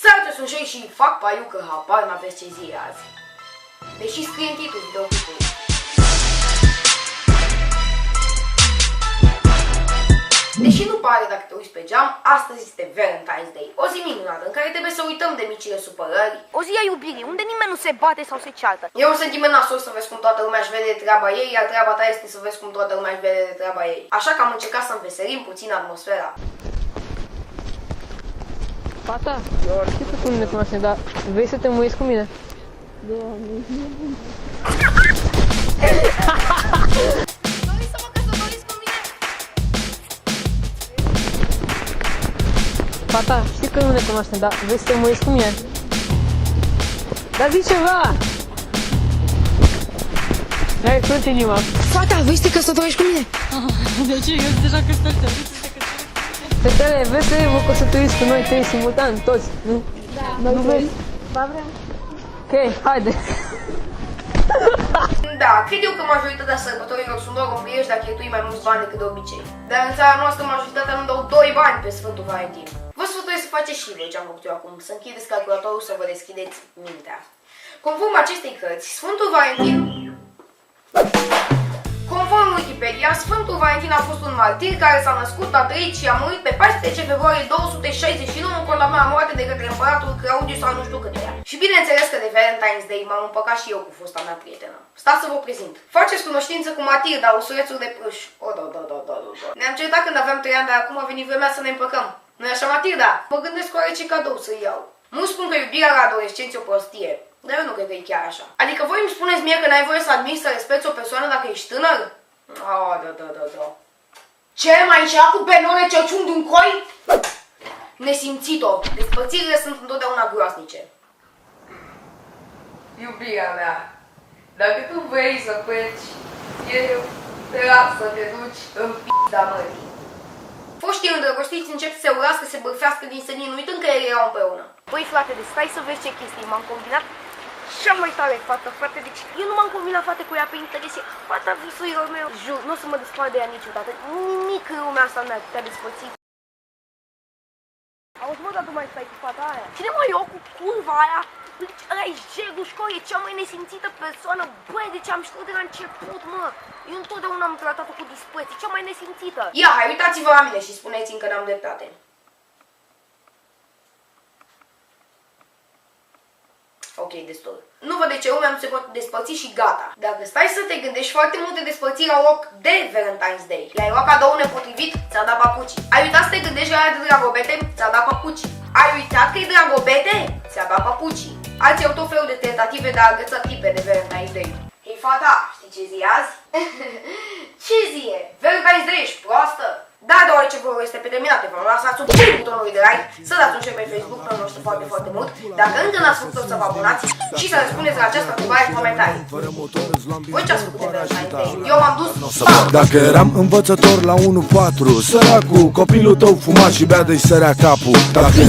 Salut, sunt Shei și fac pariu că habar n-aveți ce zi e azi. Deși scrie în titlul videoclipului. Deși nu pare dacă te uiți pe geam, astăzi este Valentine's Day, o zi minunată în care trebuie să uităm de micile supărări. O zi a iubirii, unde nimeni nu se bate sau se ceartă. E un sentiment nasol să vezi cum toată lumea își vede de treaba ei, iar treaba ta este să vezi cum toată lumea își vede de treaba ei. Așa că am încercat să înveselim puțin atmosfera. Fata, știi că tu nu ne cunoaștem, dar vrei să te muiesc cu mine? Doriți să mă căsătoriți cu mine? Fata, știi că nu ne cunoaștem, dar vrei să te muiesc cu mine? Dar zi ceva! Hai, frunte inima! Fata, vrei să te căsătoriți cu mine? De ce? Eu sunt deja căsătorită. Fetele, vreți să vă căsătoriți cu noi trei simultan, toți, nu? Da. Nu vrei? Ba vrem. Ok, haide! Da, cred eu că majoritatea sărbătorilor sunt doar înviești dacă cheltui mai mulți bani decât de obicei. Dar în țara noastră majoritatea nu dau 2 bani pe Sfântul Valentin. Vă sfătuiesc să faceți și voi ce am făcut eu acum, să închideți calculatorul să vă deschideți mintea. Conform acestei cărți, Sfântul Valentin... Conform Wikipedia, Sfântul Valentin a fost un martir care s-a născut, a trăit și a murit pe 14 februarie 269 condamnat la moarte de către împăratul Claudius sau nu știu câtelea. Și bineînțeles că de Valentine's Day m-am împăcat și eu cu fosta mea prietenă. Stați să vă prezint. Faceți cunoștință cu Matilda, usurețul de prâș. Da. Ne-am certat când aveam 3 ani, dar acum a venit vremea să ne împăcăm. Nu-i așa, Matilda? Mă gândesc oare ce cadou să-i iau. Mulți spun că iubirea la adolescenți e o prostie. Dar eu nu cred că e chiar așa. Adică voi îmi spuneți mie că n-ai voie să admiri să respecti o persoană dacă ești tânăr? Da. Ce mai încerca cu penone căciun de un coi? Nesimțit-o. Despărțirile sunt întotdeauna groasnice. Iubirea mea, dacă tu vrei să pleci, eu te las să te duci în p***a mării. Foștii îndrăgostiți încep să se urască, să se bârfească din senin, uitând că ei erau împreună. Băi frate, deci stai să vezi ce chestii m-am combinat. Cea mai tare fată, frate, deci eu nu m-am combinat, frate, cu ea pe interese. Fata visurilor meu, jur, nu o să mă despart de ea niciodată. Nimic în lumea asta nu mi-ar putea despărți. Auzi, mă, dar tu mai stai cu fata aia? Cine mă, eu cu curva aia? Deci ăla e Jegu Școi, e cea mai nesimțită persoană. Băi, deci am știut de la început, mă. Eu întotdeauna am tratat-o cu dispreț, e cea mai nesimțită. Ia, hai, uitați-vă la mine și spuneți-mi că n-am dreptate. Ok, destul. Nu văd de ce lumea nu se poate despărți și gata. Dacă stai să te gândești, foarte multe despărțiri au loc de Valentine's Day. Le-ai luat cadou nepotrivit, ți-a dat papuci. Ai uitat să te gândești la aia de dragobete, ți-a dat papuci. Ai uitat că e dragobete, ți-a dat papuci. Alții au tot felul de tentative de a agăța tipe de Valentine's Day. Hei fata, știi ce zi e azi? Ce zi e? Valentine's Day, ești proastă? Da, deoarece vă este pe terminate, vă lăsați un butonul de like, să dați un share pe Facebook, pentru că foarte, foarte mult. Dacă încă n-ați făcut-o, să vă abonați și să răspundeți la această întrebare în comentarii. Voi ce ați făcut de Valentine's Day? Eu m-am dus, Dacă eram învățător la 1-4, săracul, copilul tău fuma și bea de-i sărea capul. Dacă